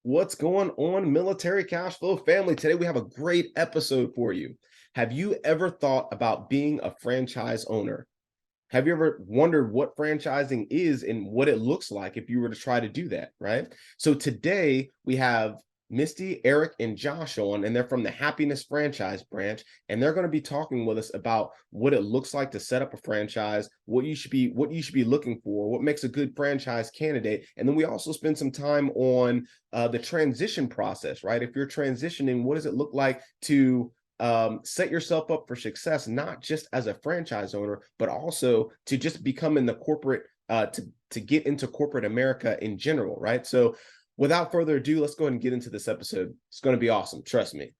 What's going on, military cash flow family? Today we have a great episode for you. Have you ever thought about being a franchise owner? Have you ever wondered what franchising is and what it looks like if you were to try to do that, right? So today we have Misty, Eric, and Josh on, and they're from the Happiness Franchise branch, and they're going to be talking with us about what it looks like to set up a franchise, what you should be looking for, what makes a good franchise candidate, and then we also spend some time on the transition process, right? If you're transitioning, what does it look like to set yourself up for success, not just as a franchise owner, but also to just become in the corporate, to get into corporate America in general, right? So without further ado, let's go ahead and get into this episode. It's going to be awesome. Trust me.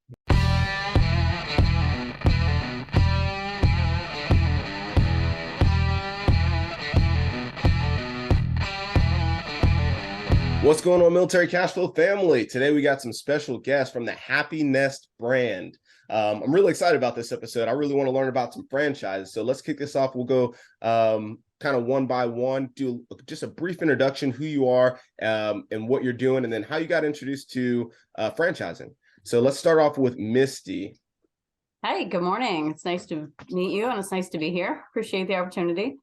What's going on, military cash flow family? Today we got some special guests from the Happy Nest brand. I'm really excited about this episode. I really want to learn about some franchises. So let's kick this off. We'll go kind of one by one, do just a brief introduction, who you are and what you're doing, and then how you got introduced to franchising. So let's start off with Misty. Hey, good morning. It's nice to meet you, and it's nice to be here. Appreciate the opportunity.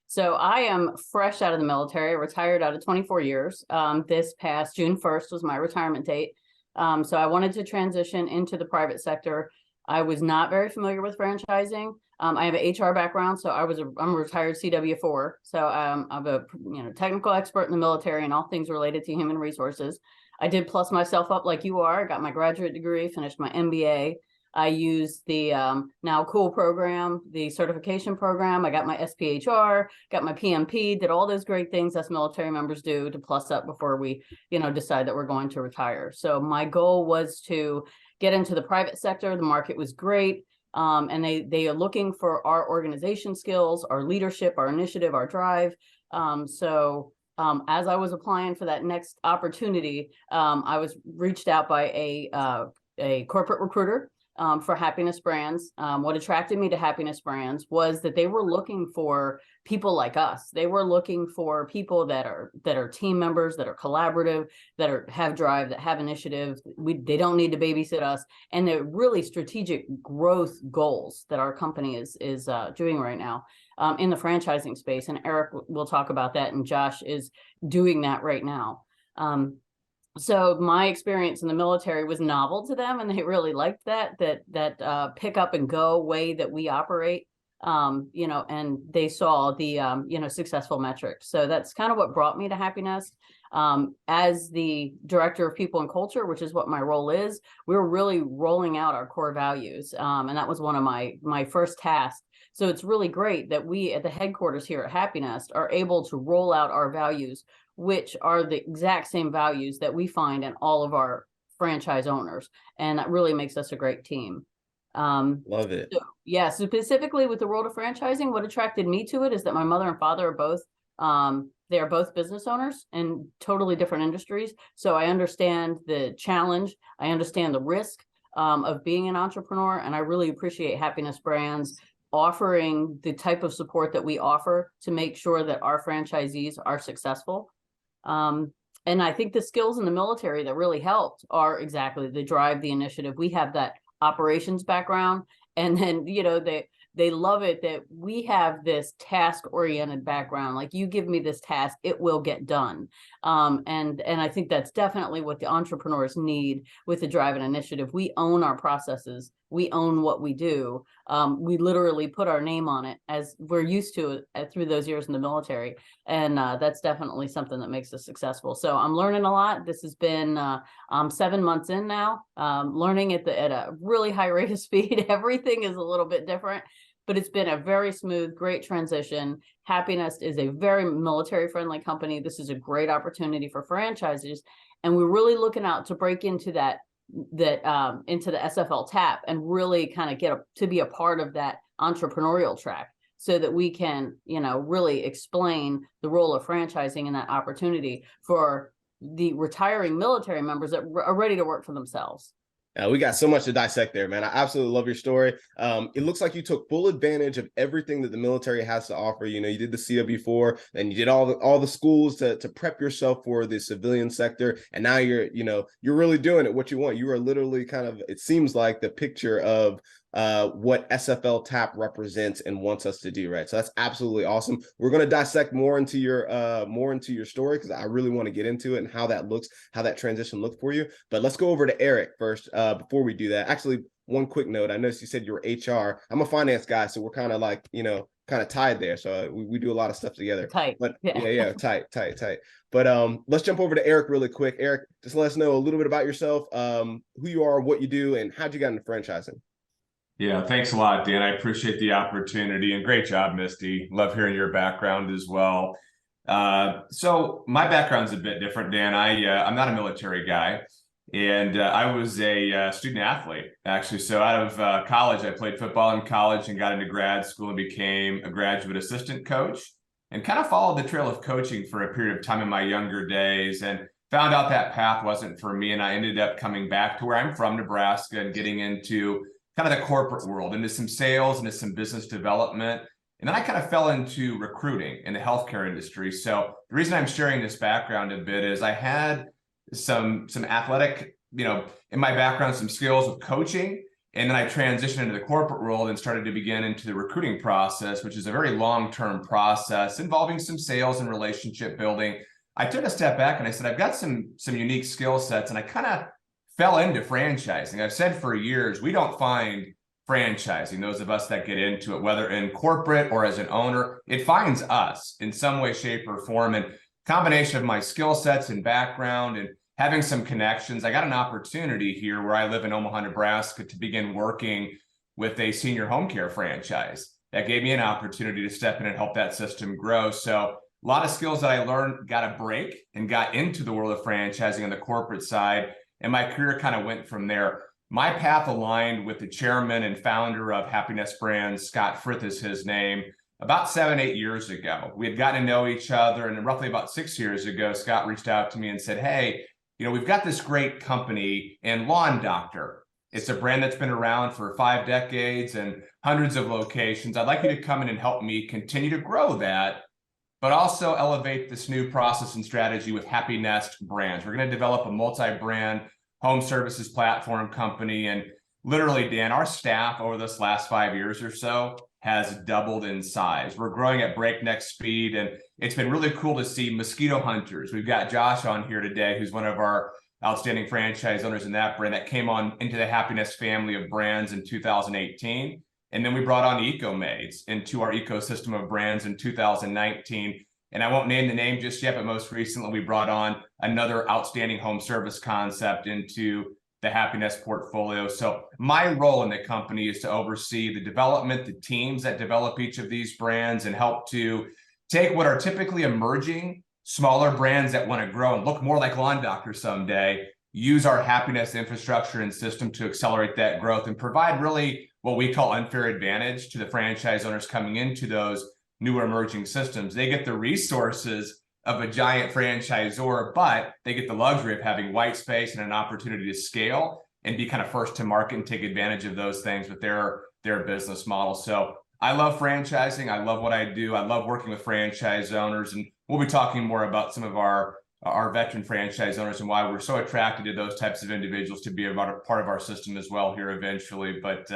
So I am fresh out of the military, retired out of 24 years. This past June 1st was my retirement date. So I wanted to transition into the private sector. I was not very familiar with franchising. I have an HR background, so I'm a retired CW4. So I'm a technical expert in the military and all things related to human resources. I did plus myself up like you are. I got my graduate degree, finished my MBA. I used the now cool program, the certification program. I got my SPHR, got my PMP, did all those great things us military members do to plus up before we, decide that we're going to retire. So my goal was to get into the private sector. The market was great. And they are looking for our organization skills, our leadership, our initiative, our drive. As I was applying for that next opportunity, I was reached out by a corporate recruiter for Happiness Brands. What attracted me to Happiness Brands was that they were looking for people like us. They were looking for people that are team members, that are collaborative, that have drive, that have initiative. They don't need to babysit us, and they're really strategic growth goals that our company is doing right now in the franchising space. And Eric will talk about that, and Josh is doing that right now. So my experience in the military was novel to them, and they really liked that pick up and go way that we operate, and they saw the, successful metrics. So that's kind of what brought me to Happiness. As the director of people and culture, which is what my role is, we were really rolling out our core values. And that was one of my first tasks. So it's really great that we at the headquarters here at Happiness are able to roll out our values, which are the exact same values that we find in all of our franchise owners. And that really makes us a great team. Love it. So specifically with the world of franchising, what attracted me to it is that my mother and father are both, they are both business owners in totally different industries. So I understand the challenge. I understand the risk of being an entrepreneur. And I really appreciate Happiness Brands offering the type of support that we offer to make sure that our franchisees are successful. And I think the skills in the military that really helped are exactly the drive, the initiative. We have that operations background, and then, they love it that we have this task-oriented background. Like, you give me this task, it will get done. And I think that's definitely what the entrepreneurs need with the drive and initiative. We own our processes. We own what we do. We literally put our name on it, as we're used to through those years in the military. And that's definitely something that makes us successful. So I'm learning a lot. This has been 7 months in now, learning at a really high rate of speed. Everything is a little bit different, but it's been a very smooth, great transition. Happiness is a very military-friendly company. This is a great opportunity for franchises, and we're really looking out to break into into the SFL TAP and really kind of get to be a part of that entrepreneurial track, so that we can, really explain the role of franchising and that opportunity for the retiring military members that are ready to work for themselves. We got so much to dissect there, man. I absolutely love your story. It looks like you took full advantage of everything that the military has to offer. You know, you did the CW4, then you did all the schools to prep yourself for the civilian sector, and now you're really doing it what you want. You are literally kind of, it seems like, the picture of what SFL TAP represents and wants us to do, right? So that's absolutely awesome. We're going to dissect more into your story, because I really want to get into it and how that looks, how that transition looked for you. But let's go over to Eric first before we do that. Actually, one quick note. I noticed you said you were HR. I'm a finance guy, so we're kind of like, kind of tied there. So we do a lot of stuff together. Tight. But yeah, tight. But let's jump over to Eric really quick. Eric, just let us know a little bit about yourself, who you are, what you do, and how'd you get into franchising. Yeah, thanks a lot, Dan. I appreciate the opportunity, and great job, Misty. Love hearing your background as well. So my background's a bit different, Dan. I'm not a military guy, and I was a student athlete, actually. So out of college, I played football in college and got into grad school and became a graduate assistant coach, and kind of followed the trail of coaching for a period of time in my younger days, and found out that path wasn't for me. And I ended up coming back to where I'm from, Nebraska, and getting into kind of the corporate world, into some sales, into some business development. And then I kind of fell into recruiting in the healthcare industry. So the reason I'm sharing this background a bit is I had some athletic, in my background, some skills with coaching. And then I transitioned into the corporate world and started to begin into the recruiting process, which is a very long-term process involving some sales and relationship building. I took a step back and I said, I've got some unique skill sets, and I kind of fell into franchising. I've said for years, we don't find franchising, those of us that get into it, whether in corporate or as an owner, it finds us in some way, shape, or form. And combination of my skill sets and background and having some connections, I got an opportunity here where I live in Omaha, Nebraska, to begin working with a senior home care franchise. That gave me an opportunity to step in and help that system grow. So a lot of skills that I learned, got a break, and got into the world of franchising on the corporate side. And my career kind of went from there. My path aligned with the chairman and founder of Happiness Brands, Scott Frith is his name, about 7-8 years ago. We had gotten to know each other, and roughly about 6 years ago, Scott reached out to me and said, hey, we've got this great company in Lawn Doctor. It's a brand that's been around for 5 decades and hundreds of locations. I'd like you to come in and help me continue to grow that, but also elevate this new process and strategy with Happy Nest Brands. We're going to develop a multi-brand home services platform company. And literally, Dan, our staff over this last 5 years or so has doubled in size. We're growing at breakneck speed, and it's been really cool to see mosquito hunters. We've got Josh on here today, who's one of our outstanding franchise owners in that brand that came on into the Happiness family of brands in 2018. And then we brought on EcoMaids into our ecosystem of brands in 2019. And I won't name the name just yet, but most recently we brought on another outstanding home service concept into the Happiness portfolio. So my role in the company is to oversee the development, the teams that develop each of these brands, and help to take what are typically emerging smaller brands that want to grow and look more like Lawn Doctor someday, use our Happiness infrastructure and system to accelerate that growth and provide really what we call unfair advantage to the franchise owners coming into those newer emerging systems. They get the resources of a giant franchisor, but they get the luxury of having white space and an opportunity to scale and be kind of first to market and take advantage of those things with their business model. So I love franchising. I love what I do. I love working with franchise owners, and we'll be talking more about some of our veteran franchise owners and why we're so attracted to those types of individuals to be a part of our system as well here eventually. But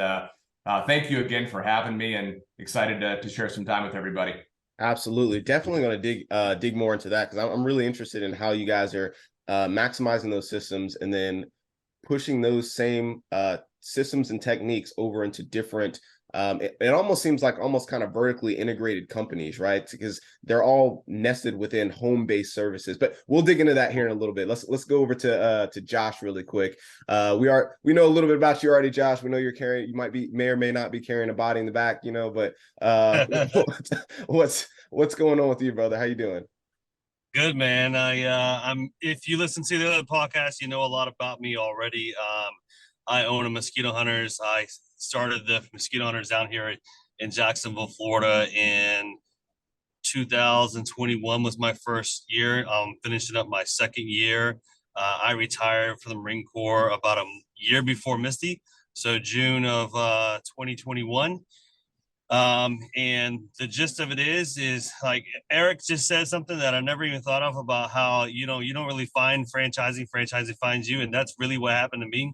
thank you again for having me, and excited to share some time with everybody. Absolutely. Definitely going to dig more into that, because I'm really interested in how you guys are maximizing those systems and then pushing those same systems and techniques over into different it almost seems like almost kind of vertically integrated companies, right? Because they're all nested within home-based services. But we'll dig into that here in a little bit. Let's go over to Josh really quick. We know a little bit about you already, Josh. We know you may or may not be carrying a body in the back, but what's going on with you, brother? How you doing? Good, man. I'm. If you listen to the other podcast, you know a lot about me already. I own a mosquito hunters. I started the mosquito hunters down here in Jacksonville, Florida in 2021 was my first year. Finishing up my second year. I retired from the Marine Corps about a year before Misty, so June of 2021. And the gist of it is like Eric just said something that I never even thought of about how, you don't really find franchising finds you. And that's really what happened to me.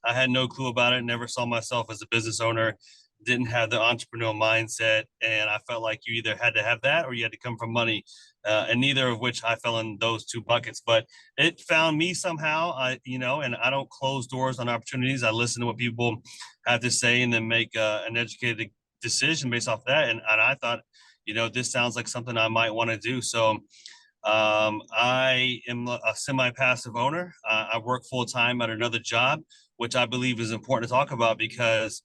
I had no clue about it, never saw myself as a business owner, didn't have the entrepreneurial mindset. And I felt like you either had to have that or you had to come from money. And neither of which I fell in those two buckets, but it found me somehow, and I don't close doors on opportunities. I listen to what people have to say and then make an educated decision based off that. And I thought, this sounds like something I might want to do. So I am a semi-passive owner. I work full time at another job, which I believe is important to talk about because,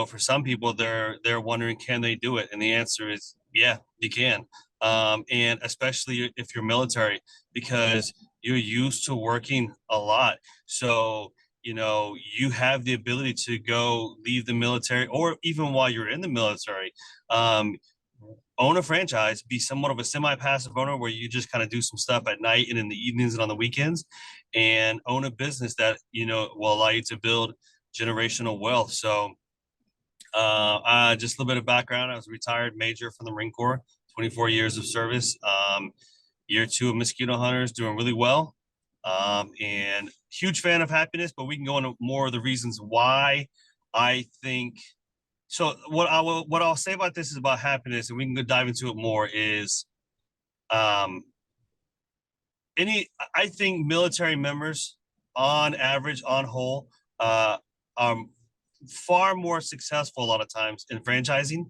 for some people, they're wondering, can they do it? And the answer is, yeah, you can. And especially if you're military, because you're used to working a lot. So, you have the ability to go leave the military, or even while you're in the military, own a franchise, be somewhat of a semi-passive owner where you just kind of do some stuff at night and in the evenings and on the weekends, and own a business that, will allow you to build generational wealth. So just a little bit of background. I was a retired major from the Marine Corps, 24 years of service. Year 2 of mosquito hunters, doing really well. And huge fan of happiness, but we can go into more of the reasons why I think. So what I'll say about this is about happiness, and we can go dive into it more, is I think military members on average, on whole, are far more successful a lot of times in franchising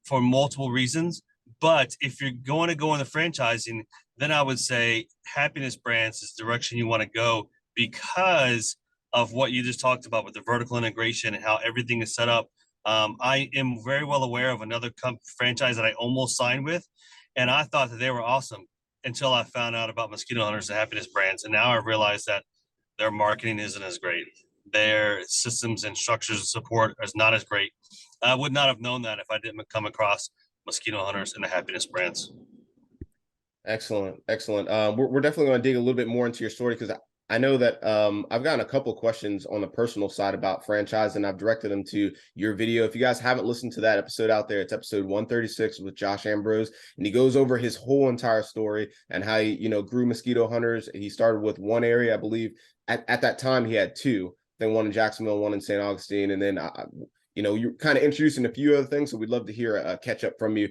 for multiple reasons. But if you're going to go into franchising, then I would say Happiness Brands is the direction you want to go because of what you just talked about with the vertical integration and how everything is set up. I am very well aware of another franchise that I almost signed with, and I thought that they were awesome until I found out about Mosquito Hunters and Happiness Brands. And now I realize that their marketing isn't as great. Their systems and structures of support is not as great. I would not have known that if I didn't come across Mosquito Hunters and the Happiness Brands. Excellent. We're definitely going to dig a little bit more into your story because I know that I've gotten a couple of questions on the personal side about franchise, and I've directed them to your video. If you guys haven't listened to that episode out there, it's episode 136 with Josh Ambrose, and he goes over his whole entire story and how he, grew Mosquito Hunters. He started with one area, I believe. At that time, he had two. Then one in Jacksonville, one in St. Augustine, and then you're kind of introducing a few other things. So we'd love to hear a catch up from you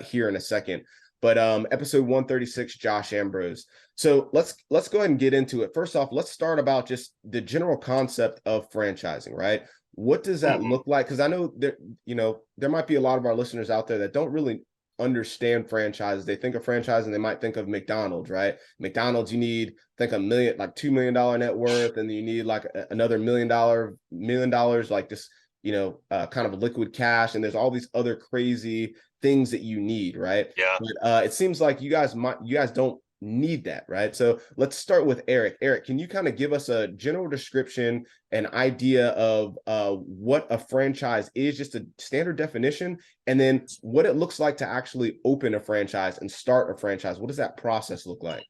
here in a second. But episode 136, Josh Ambrose. So let's go ahead and get into it. First off, let's start about just the general concept of franchising, right? What does that look like? Because I know that, there might be a lot of our listeners out there that don't really understand franchises. They think of franchising, they might think of McDonald's, right? McDonald's, you need, think $2 million net worth, and then you need like another $1 million, like this, kind of liquid cash. And there's all these other crazy things that you need, right? Yeah. But it seems like you guys don't need that, right? So let's start with Eric. Eric, can you kind of give us a general description, an idea of what a franchise is, just a standard definition, and then what it looks like to actually open a franchise and start a franchise? What does that process look like?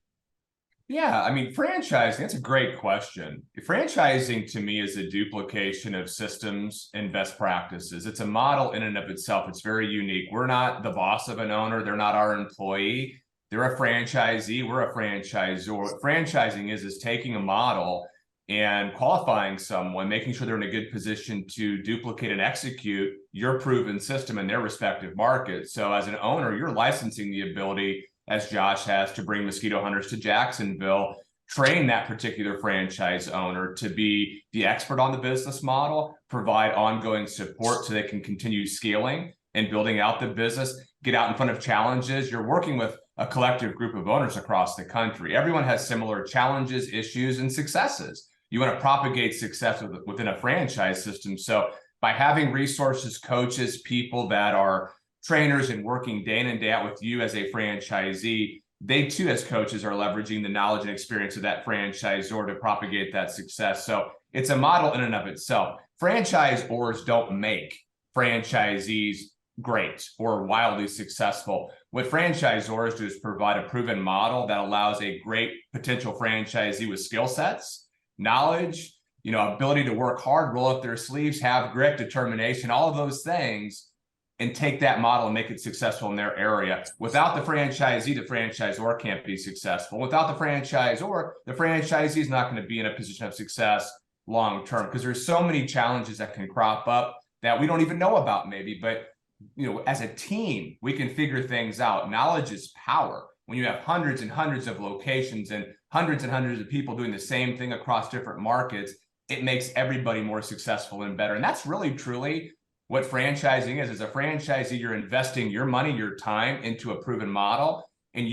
Yeah, I mean, franchising, that's a great question. Franchising to me is a duplication of systems and best practices. It's a model in and of itself. It's very unique. We're not the boss of an owner. They're not our employee. They're a franchisee. We're a franchisor. What franchising is taking a model and qualifying someone, making sure they're in a good position to duplicate and execute your proven system in their respective markets. So as an owner, you're licensing the ability, as Josh has, to bring Mosquito Hunters to Jacksonville, train that particular franchise owner to be the expert on the business model, provide ongoing support so they can continue scaling and building out the business, get out in front of challenges. You're working with a collective group of owners across the country. Everyone has similar challenges, issues, and successes. You want to propagate success within a franchise system. So by having resources, coaches, people that are trainers and working day in and day out with you as a franchisee, they too, as coaches, are leveraging the knowledge and experience of that franchisor to propagate that success. So it's a model in and of itself. Franchisors don't make franchisees great or wildly successful. what franchisors do is provide a proven model that allows a great potential franchisee with skill sets, knowledge, ability to work hard, roll up their sleeves, have grit, determination, all of those things, and take that model and make it successful in their area. Without the franchisee, the franchisor can't be successful. Without the franchisor, the franchisee is not going to be in a position of success long-term, because there's so many challenges that can crop up that we don't even know about maybe. But, as a team, we can figure things out. Knowledge is power. When you have hundreds and hundreds of locations and hundreds of people doing the same thing across different markets, it makes everybody more successful and better. And that's really, truly what franchising is. As a franchisee, you're investing your money, your time into a proven model. And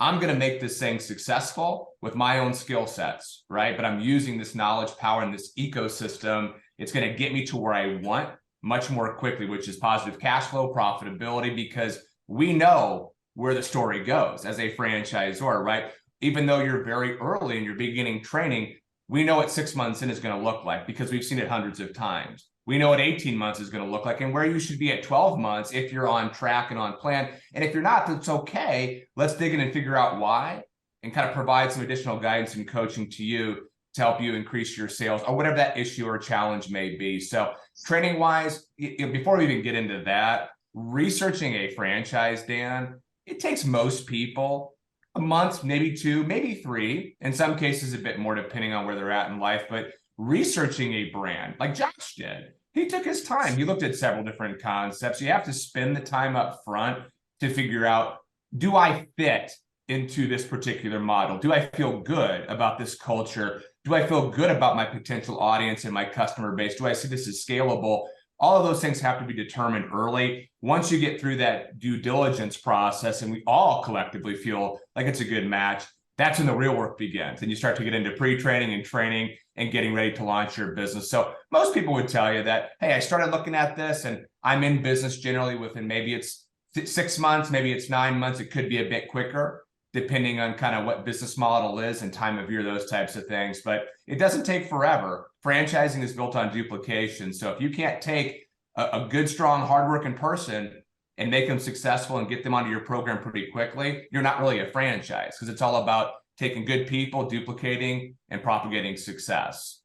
I'm going to make this thing successful with my own skill sets, right? But I'm using this knowledge, power, and this ecosystem. It's going to get me to where I want much more quickly, which is positive cash flow, profitability, because we know where the story goes as a franchisor, right? Even though you're very early in your beginning training, we know what 6 months in is going to look like because we've seen it hundreds of times. We know what 18 months is going to look like and where you should be at 12 months if you're on track and on plan. And if you're not, that's okay. Let's dig in and figure out why and kind of provide some additional guidance and coaching to you to help you increase your sales or whatever that issue or challenge may be. So training wise, before we even get into that, researching a franchise, Dan, it takes most people a month, maybe 2, maybe 3, in some cases a bit more depending on where they're at in life. But researching a brand like Josh did, he took his time. He looked at several different concepts. You have to spend the time up front to figure out, do I fit into this particular model? Do I feel good about this culture? Do I feel good about my potential audience and my customer base? Do I see this as scalable? All of those things have to be determined early. Once you get through that due diligence process and we all collectively feel like it's a good match, that's when the real work begins. And you start to get into pre-training and training and getting ready to launch your business. So most people would tell you that, hey, I started looking at this and I'm in business generally within maybe it's 6 months, maybe it's 9 months. It could be a bit quicker, depending on kind of what business model is and time of year, those types of things. But it doesn't take forever. Franchising is built on duplication. So if you can't take a good, strong, hardworking person and make them successful and get them onto your program pretty quickly, you're not really a franchise, because it's all about taking good people, duplicating, and propagating success.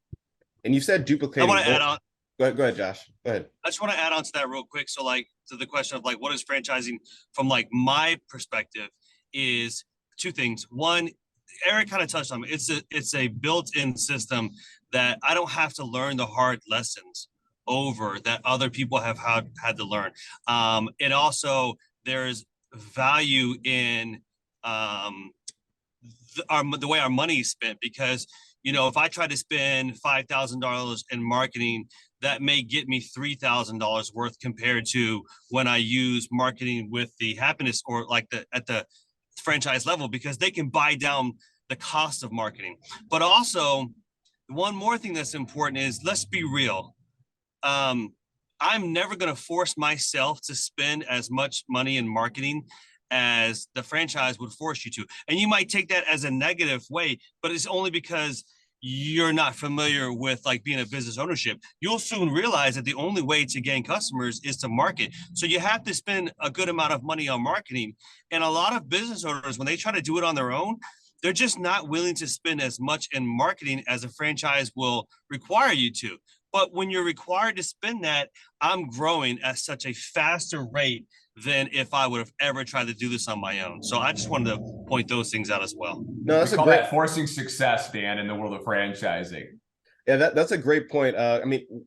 And you said duplicating. I want to add on. Go ahead, Josh. Go ahead. I just want to add on to that real quick. So to the question of what is franchising from my perspective is 2 things. One, Eric kind of touched on it. It's a built-in system that I don't have to learn the hard lessons over that other people have had to learn. And also there's value in the way our money is spent, because if I try to spend $5,000 in marketing, that may get me $3,000 worth compared to when I use marketing with the happiness or at the franchise level, because they can buy down the cost of marketing. But also, one more thing that's important is, let's be real. I'm never going to force myself to spend as much money in marketing as the franchise would force you to. And you might take that as a negative way, but it's only because you're not familiar with being a business ownership. You'll soon realize that the only way to gain customers is to market. So you have to spend a good amount of money on marketing. And a lot of business owners, when they try to do it on their own, they're just not willing to spend as much in marketing as a franchise will require you to. But when you're required to spend that, I'm growing at such a faster rate than if I would have ever tried to do this on my own. So I just wanted to point those things out as well. No, that's we call that forcing success, Dan, in the world of franchising. Yeah, that's a great point.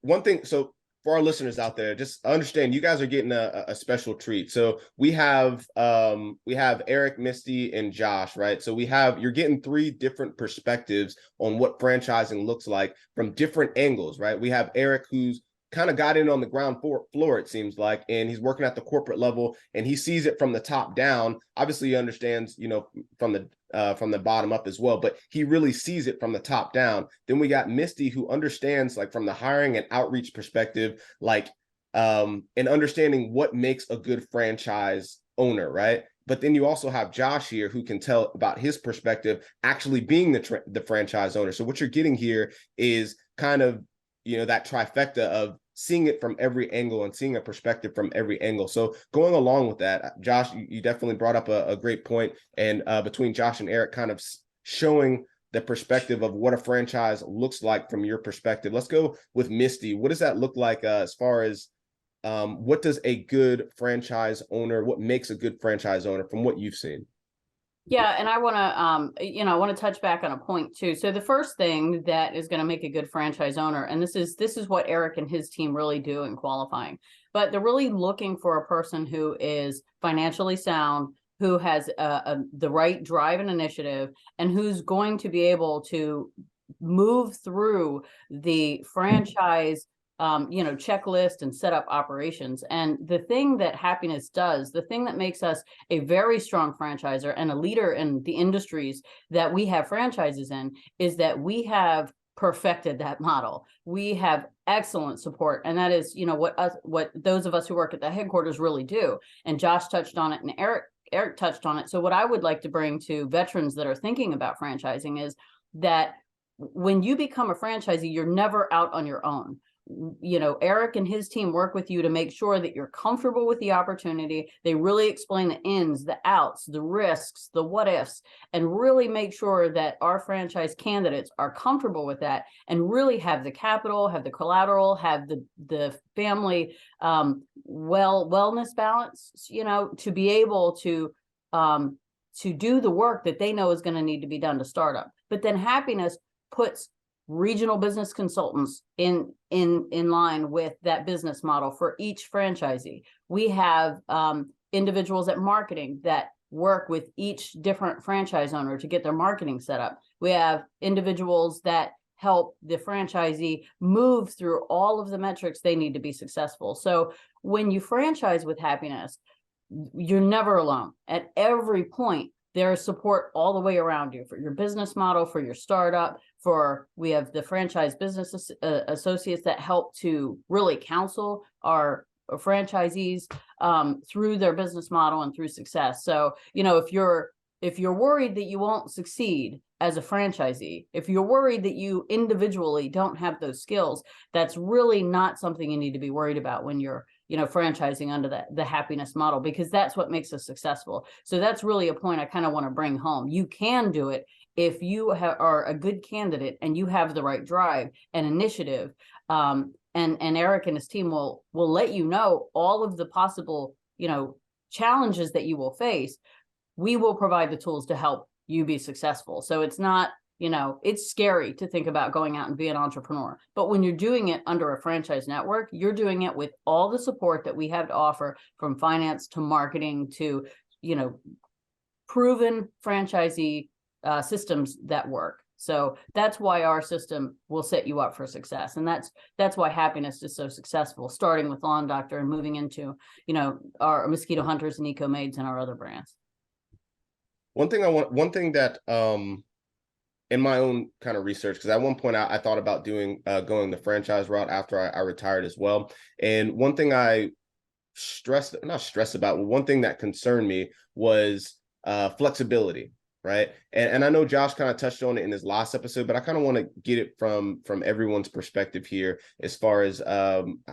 One thing, so for our listeners out there, just understand you guys are getting a special treat. So we have Eric, Misty, and Josh, right? So you're getting 3 different perspectives on what franchising looks like from different angles, right? We have Eric, who's kind of got in on the ground floor, it seems like, and he's working at the corporate level and he sees it from the top down. Obviously he understands, from the bottom up as well, but he really sees it from the top down. Then we got Misty, who understands from the hiring and outreach perspective, and understanding what makes a good franchise owner, right? But then you also have Josh here, who can tell about his perspective actually being the franchise owner. So what you're getting here is kind of that trifecta of seeing it from every angle and seeing a perspective from every angle. So going along with that, Josh, you definitely brought up a great point. And between Josh and Eric kind of showing the perspective of what a franchise looks like from your perspective. Let's go with Misty. What does that look like as far as what does a good franchise owner, what makes a good franchise owner from what you've seen? Yeah, and I want to, I want to touch back on a point too. So the first thing that is going to make a good franchise owner, and this is what Eric and his team really do in qualifying, but they're really looking for a person who is financially sound, who has the right drive and initiative, and who's going to be able to move through the franchise checklist and set up operations. And the thing that happiness does, the thing that makes us a very strong franchisor and a leader in the industries that we have franchises in, is that we have perfected that model. We have excellent support. And that is, what those of us who work at the headquarters really do. And Josh touched on it, and Eric touched on it. So what I would like to bring to veterans that are thinking about franchising is that when you become a franchisee, you're never out on your own. Eric and his team work with you to make sure that you're comfortable with the opportunity. They really explain the ins, the outs, the risks, the what ifs, and really make sure that our franchise candidates are comfortable with that and really have the capital, have the collateral, have the family wellness balance, to be able to do the work that they know is going to need to be done to start up. But then happiness puts regional business consultants in line with that business model for each franchisee. We have individuals at marketing that work with each different franchise owner to get their marketing set up. We have individuals that help the franchisee move through all of the metrics they need to be successful. So when you franchise with happiness, you're never alone. At every point, there is support all the way around you for your business model, for your startup, we have the franchise business associates that help to really counsel our franchisees through their business model and through success. So, if you're worried that you won't succeed as a franchisee, if you're worried that you individually don't have those skills, that's really not something you need to be worried about when you're franchising under the happiness model, because that's what makes us successful. So that's really a point I kind of want to bring home. You can do it if you are a good candidate and you have the right drive and initiative. And Eric and his team will let you know all of the possible, challenges that you will face. We will provide the tools to help you be successful. So it's not, it's scary to think about going out and be an entrepreneur. But when you're doing it under a franchise network, you're doing it with all the support that we have to offer, from finance to marketing to, proven franchisee systems that work. So that's why our system will set you up for success. And that's why happiness is so successful, starting with Lawn Doctor and moving into, our Mosquito Hunters and Eco Maids and our other brands. One thing that in my own kind of research, because at one point I thought about going the franchise route after I retired as well. And one thing I not stressed about, one thing that concerned me was flexibility. Right. And I know Josh kind of touched on it in his last episode, but I kind of want to get it from everyone's perspective here as far as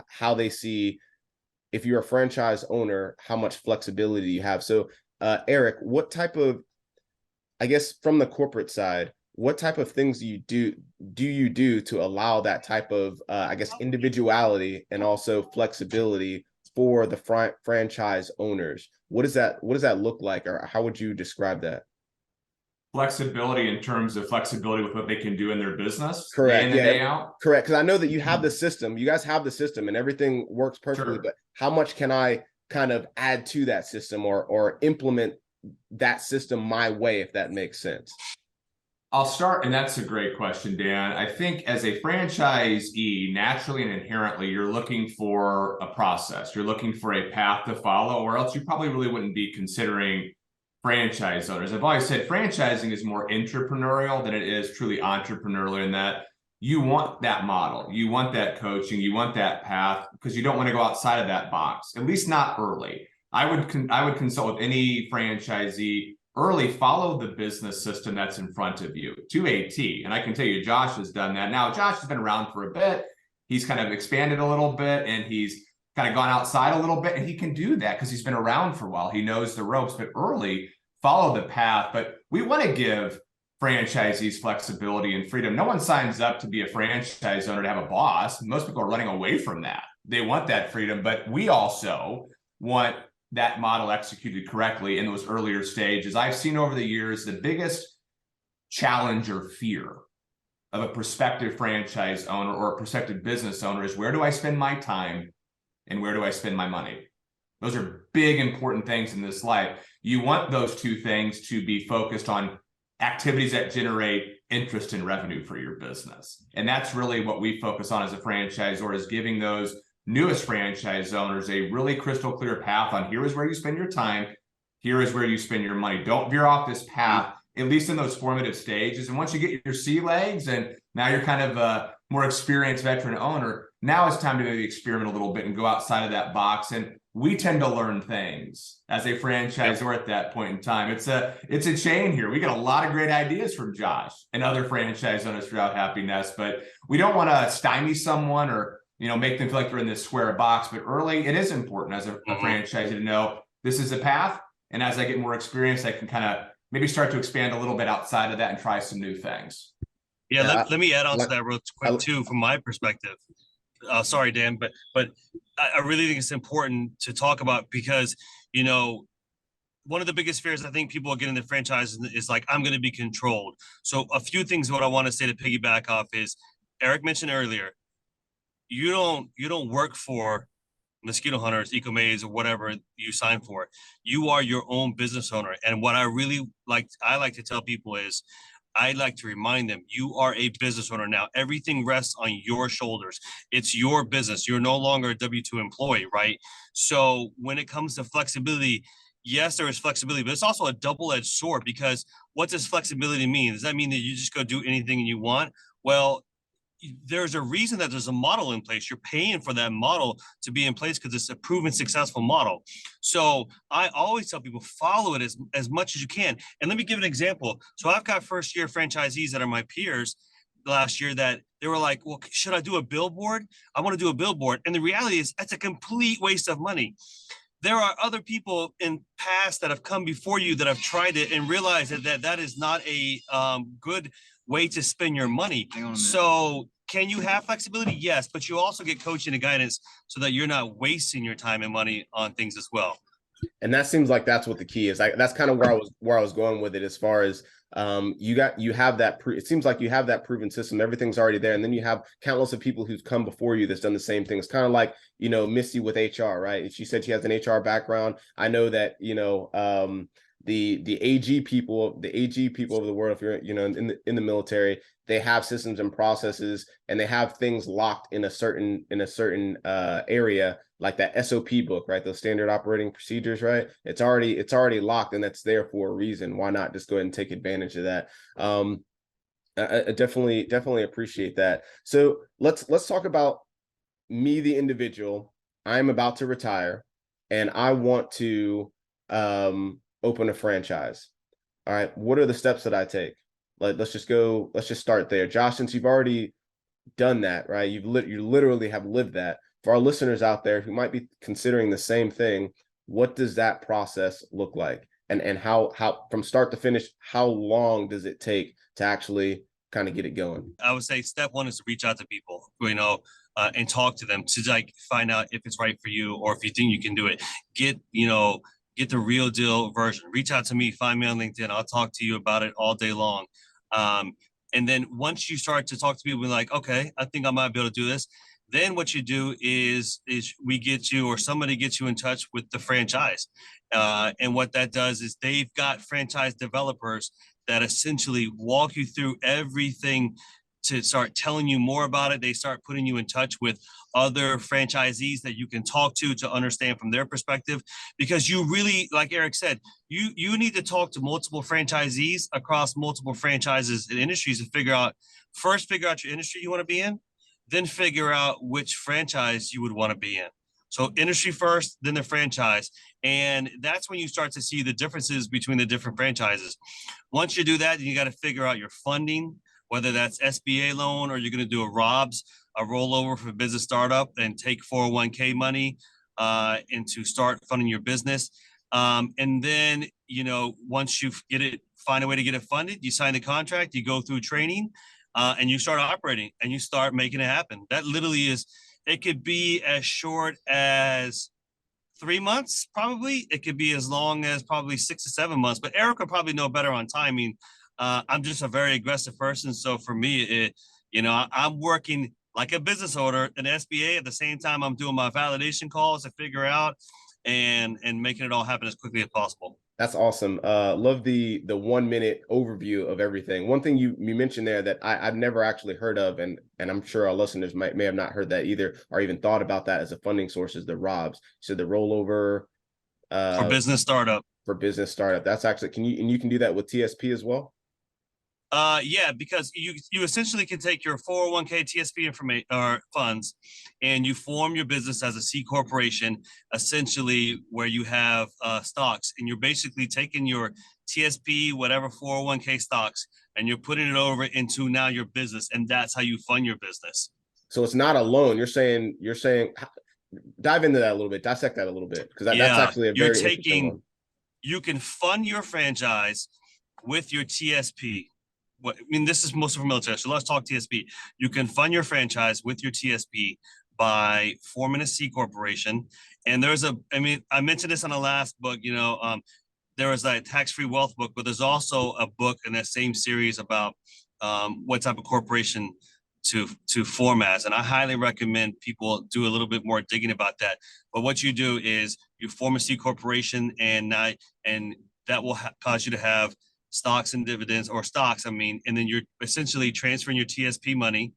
how they see, if you're a franchise owner, how much flexibility you have. So Eric, what type of, I guess from the corporate side, what type of things do you do to allow that type of, individuality and also flexibility for the franchise owners? What does that look like, or how would you describe that? Flexibility in terms of flexibility with what they can do in their business. Correct. Day in and day out. Correct. Because I know that you have the system. You guys have the system and everything works perfectly. Sure. But how much can I kind of add to that system or implement that system my way, if that makes sense? I'll start, and that's a great question, Dan. I think as a franchisee, naturally and inherently, you're looking for a process. You're looking for a path to follow, or else you probably really wouldn't be considering franchise owners. I've always said franchising is more entrepreneurial than it is truly entrepreneurial, in that you want that model, you want that coaching, you want that path, because you don't want to go outside of that box, at least not early. I would consult with any franchisee early. Follow the business system that's in front of you to a T. And I can tell you, Josh has done that. Now, Josh has been around for a bit. He's kind of expanded a little bit, and he's kind of gone outside a little bit, and he can do that because he's been around for a while. He knows the ropes, but early follow the path. But we want to give franchisees flexibility and freedom. No one signs up to be a franchise owner to have a boss. Most people are running away from that. They want that freedom, but we also want that model executed correctly in those earlier stages. I've seen over the years, the biggest challenge or fear of a prospective franchise owner or a prospective business owner is, where do I spend my time and where do I spend my money? Those are big, important things in this life. You want those two things to be focused on activities that generate interest and revenue for your business. And that's really what we focus on as a franchisor, is giving those newest franchise owners a really crystal clear path on, here is where you spend your time, here is where you spend your money. Don't veer off this path, at least in those formative stages. And once you get your sea legs and now you're kind of a more experienced veteran owner, now it's time to maybe experiment a little bit and go outside of that box. And we tend to learn things as a franchisor at that point in time. It's a chain here. We get a lot of great ideas from Josh and other franchise owners throughout Happy Nest, but we don't want to stymie someone or make them feel like they're in this square box. But early, it is important as a franchisee to know this is a path. And as I get more experience, I can kind of maybe start to expand a little bit outside of that and try some new things. Yeah, let me add on to that real quick too, from my perspective. Sorry, Dan, but I really think it's important to talk about, because, one of the biggest fears I think people get in the franchise is like, I'm going to be controlled. So a few things what I want to say to piggyback off is, Eric mentioned earlier, you don't work for Mosquito Hunters, EcoMaze, or whatever you sign for. You are your own business owner. And what I like to tell people is, I like to remind them, you are a business owner now. Everything rests on your shoulders. It's your business. You're no longer a W-2 employee, right? So when it comes to flexibility, yes, there is flexibility, but it's also a double-edged sword, because what does flexibility mean? Does that mean that you just go do anything you want? Well, there's a reason that there's a model in place. You're paying for that model to be in place because it's a proven successful model. So I always tell people, follow it as much as you can. And let me give an example. So I've got first year franchisees that are my peers last year that they were like, well, should I do a billboard? I want to do a billboard. And the reality is that's a complete waste of money. There are other people in past that have come before you that have tried it and realized that is not a good way to spend your money. So can you have flexibility? Yes, but you also get coaching and guidance so that you're not wasting your time and money on things as well. And that seems like that's what the key is. That's kind of where I was going with it, as far as you have that. It seems like you have that proven system. Everything's already there, and then you have countless of people who's come before you that's done the same thing. It's kind of like Misty with HR, right? She said she has an HR background. I know that the AG people of the world, if you're in the military, they have systems and processes, and they have things locked in a certain area, like that SOP book, right? Those standard operating procedures, right? It's already locked, and that's there for a reason. Why not just go ahead and take advantage of that? I definitely appreciate that. So let's talk about me, the individual. I'm about to retire, and I want to open a franchise. All right, what are the steps that I take? Let's just start there. Josh, since you've already done that, right? You literally have lived that. For our listeners out there who might be considering the same thing, what does that process look like? And how from start to finish, how long does it take to actually kind of get it going? I would say step one is to reach out to people, and talk to them to find out if it's right for you, or if you think you can do it. Get the real deal version. Reach out to me, find me on LinkedIn. I'll talk to you about it all day long. And then once you start to talk to people, like, okay, I think I might be able to do this. Then what you do is we get you, or somebody gets you in touch with the franchise. And what that does is they've got franchise developers that essentially walk you through everything to start telling you more about it. They start putting you in touch with other franchisees that you can talk to understand from their perspective, because you really, like Eric said, you need to talk to multiple franchisees across multiple franchises and industries to figure out your industry you want to be in, then figure out which franchise you would want to be in. So industry first, then the franchise. And that's when you start to see the differences between the different franchises. Once you do that, then you got to figure out your funding, whether that's SBA loan or you're going to do a ROBS, a rollover for business startup, and take 401k money and to start funding your business. And then, once you find a way to get it funded, you sign the contract, you go through training, and you start operating and you start making it happen. That literally it could be as short as 3 months, probably. It could be as long as probably 6 to 7 months, but Eric will probably know better on timing. I'm just a very aggressive person. So for me, I'm working like a business owner, an SBA. At the same time, I'm doing my validation calls to figure out and making it all happen as quickly as possible. That's awesome. Love the 1 minute overview of everything. One thing you mentioned there that I've never actually heard of, and I'm sure our listeners may have not heard that either, or even thought about that as a funding source, is the ROBS. So the rollover For business startup. That's actually, you can do that with TSP as well? Yeah, because you essentially can take your 401k TSP information or funds, and you form your business as a C corporation, essentially where you have stocks, and you're basically taking your TSP, whatever 401k stocks, and you're putting it over into now your business, and that's how you fund your business. So it's not a loan. You're saying dive into that a little bit, dissect that a little bit, because that's actually a very interesting one. You can fund your franchise with your TSP. This is most of our military, so let's talk TSP. You can fund your franchise with your TSP by forming a C corporation. And I mentioned this on the last book, there was that tax-free wealth book, but there's also a book in that same series about what type of corporation to form as. And I highly recommend people do a little bit more digging about that. But what you do is you form a C corporation, and that will cause you to have stocks and dividends, or stocks, and then you're essentially transferring your TSP money.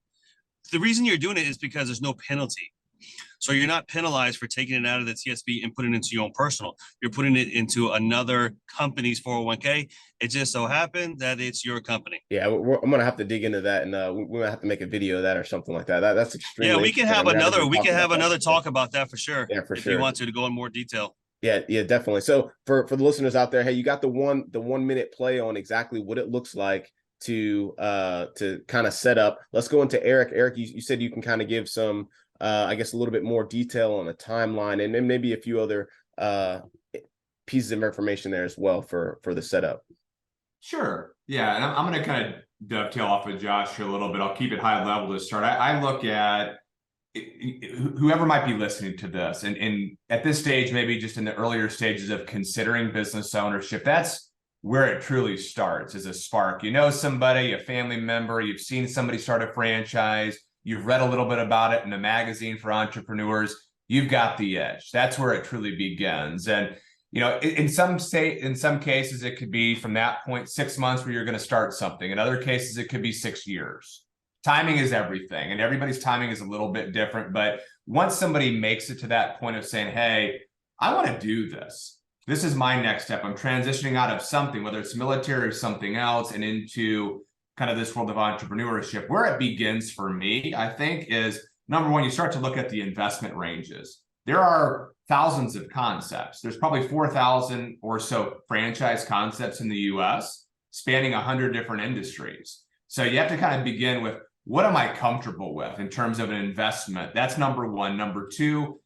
The reason you're doing it is because there's no penalty. So you're not penalized for taking it out of the TSP and putting it into your own personal. You're putting it into another company's 401k. It just so happened that it's your company. Yeah, I'm going to have to dig into that, and we're going to have to make a video of that or something like that. That's extremely. Yeah, we can have another talk about that for sure. Yeah, for if sure. you want to go in more detail. Yeah, definitely. So for the listeners out there, hey, you got the 1 minute play on exactly what it looks like to kind of set up. Let's go into Eric. Eric, you said you can kind of give some, I guess, a little bit more detail on the timeline, and then maybe a few other pieces of information there as well for the setup. Sure. Yeah, and I'm going to kind of dovetail off of Josh here a little bit. I'll keep it high level to start. I look at whoever might be listening to this, and at this stage, maybe just in the earlier stages of considering business ownership, that's where it truly starts, is a spark. You know somebody, a family member, you've seen somebody start a franchise, you've read a little bit about it in a magazine for entrepreneurs, you've got the edge. That's where it truly begins. And in some cases, it could be from that point 6 months where you're going to start something. In other cases, it could be 6 years. Timing is everything, and everybody's timing is a little bit different. But once somebody makes it to that point of saying, hey, I want to do this. This is my next step. I'm transitioning out of something, whether it's military or something else, and into kind of this world of entrepreneurship. Where it begins for me, I think, is number one, you start to look at the investment ranges. There are thousands of concepts. There's probably 4,000 or so franchise concepts in the US, spanning 100 different industries. So you have to kind of begin with, what am I comfortable with in terms of an investment? That's number one. Number two,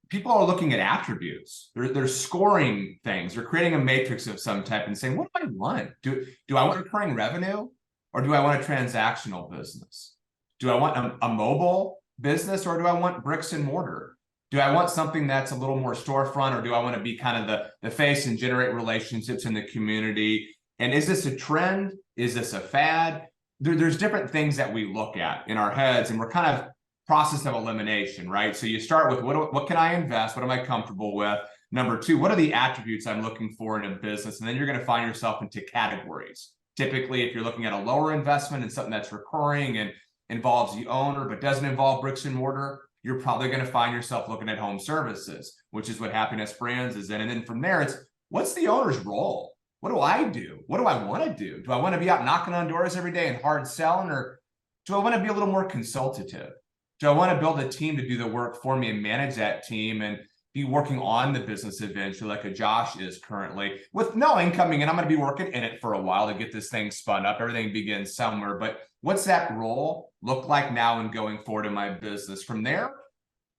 people are looking at attributes. They're scoring things. They're creating a matrix of some type and saying, what do I want? Do I want recurring revenue, or do I want a transactional business? Do I want a mobile business, or do I want bricks and mortar? Do I want something that's a little more storefront, or do I want to be kind of the face and generate relationships in the community? And is this a trend? Is this a fad? There's different things that we look at in our heads, and we're kind of process of elimination, right? So you start with what can I invest? What am I comfortable with? Number two, what are the attributes I'm looking for in a business? And then you're going to find yourself into categories. Typically, if you're looking at a lower investment and something that's recurring and involves the owner but doesn't involve bricks and mortar, you're probably going to find yourself looking at home services, which is what Happiness Brands is in. And then from there, it's what's the owner's role? What do I do? What do I want to do? Do I want to be out knocking on doors every day and hard selling, or do I want to be a little more consultative? Do I want to build a team to do the work for me and manage that team and be working on the business eventually, like a Josh is currently, with knowing coming in, I'm going to be working in it for a while to get this thing spun up. Everything begins somewhere, but what's that role look like now and going forward in my business? From there,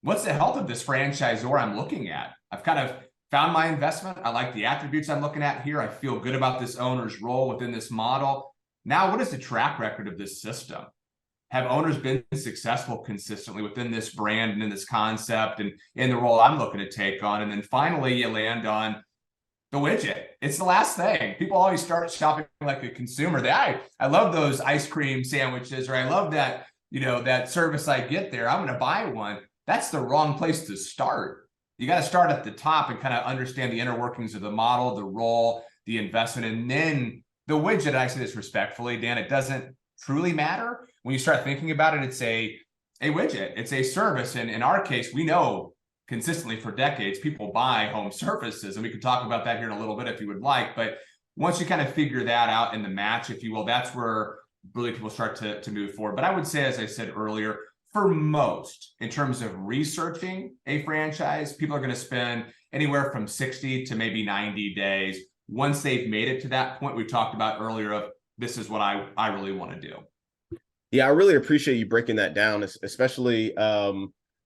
what's the health of this franchisor I'm looking at? I've kind of found my investment. I like the attributes I'm looking at here. I feel good about this owner's role within this model. Now, what is the track record of this system? Have owners been successful consistently within this brand and in this concept and in the role I'm looking to take on? And then finally, you land on the widget. It's the last thing. People always start shopping like a consumer. I love those ice cream sandwiches, or I love that, that service I get there. I'm going to buy one. That's the wrong place to start. You got to start at the top and kind of understand the inner workings of the model, the role, the investment, and then the widget. I say this respectfully, Dan, it doesn't truly matter. When you start thinking about it, it's a widget, it's a service. And in our case, we know consistently for decades, people buy home services. And we could talk about that here in a little bit if you would like. But once you kind of figure that out in the match, if you will, that's where really people start to move forward. But I would say, as I said earlier, for most, in terms of researching a franchise, people are going to spend anywhere from 60 to maybe 90 days. Once they've made it to that point we talked about earlier of, this is what I really want to do. Yeah, I really appreciate you breaking that down, especially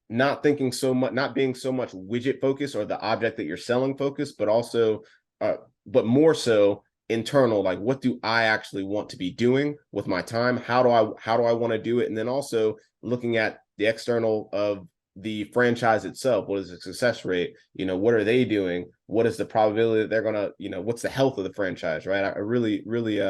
not being so much widget focused or the object that you're selling focused, but also, but more so internal, like what do I actually want to be doing with my time? How do I want to do it? And then also looking at the external of the franchise itself. What is the success rate? What are they doing? What is the probability that they're going to, what's the health of the franchise, right? I really, really,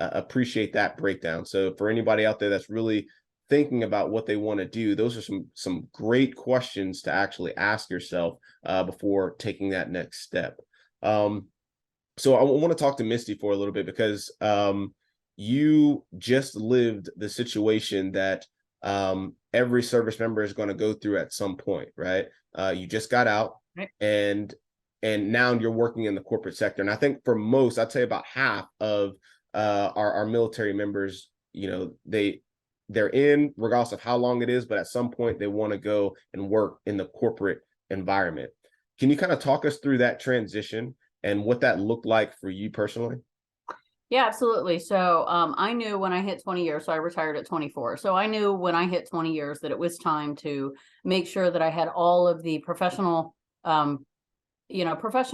appreciate that breakdown. So for anybody out there that's really thinking about what they want to do, those are some great questions to actually ask yourself before taking that next step. So I want to talk to Misty for a little bit, because you just lived the situation that every service member is going to go through at some point, right? You just got out, right, and now you're working in the corporate sector. And I think for most, I'd say about half of our military members, they're in, regardless of how long it is, but at some point they want to go and work in the corporate environment. Can you kind of talk us through that transition and what that looked like for you personally? Yeah, absolutely. So I knew when I hit 20 years, so I retired at 24. So I knew when I hit 20 years that it was time to make sure that I had all of the professional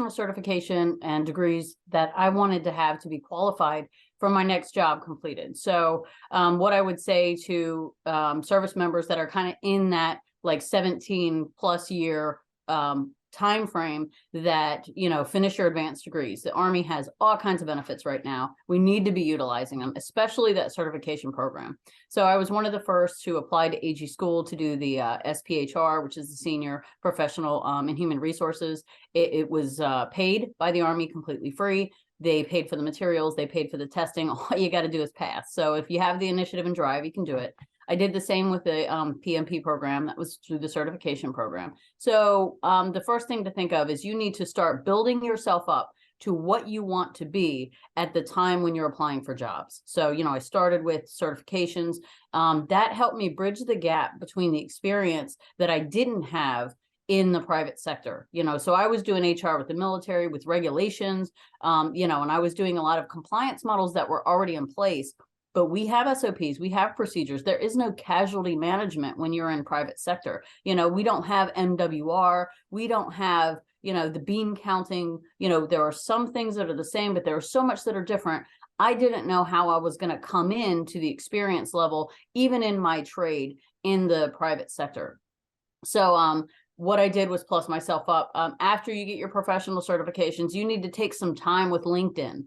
certification and degrees that I wanted to have to be qualified for my next job completed. So what I would say to service members that are kind of in that like 17 plus year time frame that, finish your advanced degrees. The Army has all kinds of benefits right now. We need to be utilizing them, especially that certification program. So I was one of the first to apply to AG School to do the SPHR, which is the Senior Professional in Human Resources. It was paid by the Army, completely free. They paid for the materials, they paid for the testing. All you got to do is pass. So if you have the initiative and drive, you can do it. I did the same with the PMP program. That was through the certification program. So the first thing to think of is you need to start building yourself up to what you want to be at the time when you're applying for jobs. So, I started with certifications. That helped me bridge the gap between the experience that I didn't have in the private sector. So I was doing HR with the military, with regulations, and I was doing a lot of compliance models that were already in place. But we have SOPs, we have procedures. There is no casualty management when you're in private sector. We don't have MWR. We don't have, the bean counting. There are some things that are the same, but there are so much that are different. I didn't know how I was going to come in to the experience level, even in my trade in the private sector. So what I did was plus myself up. After you get your professional certifications, you need to take some time with LinkedIn.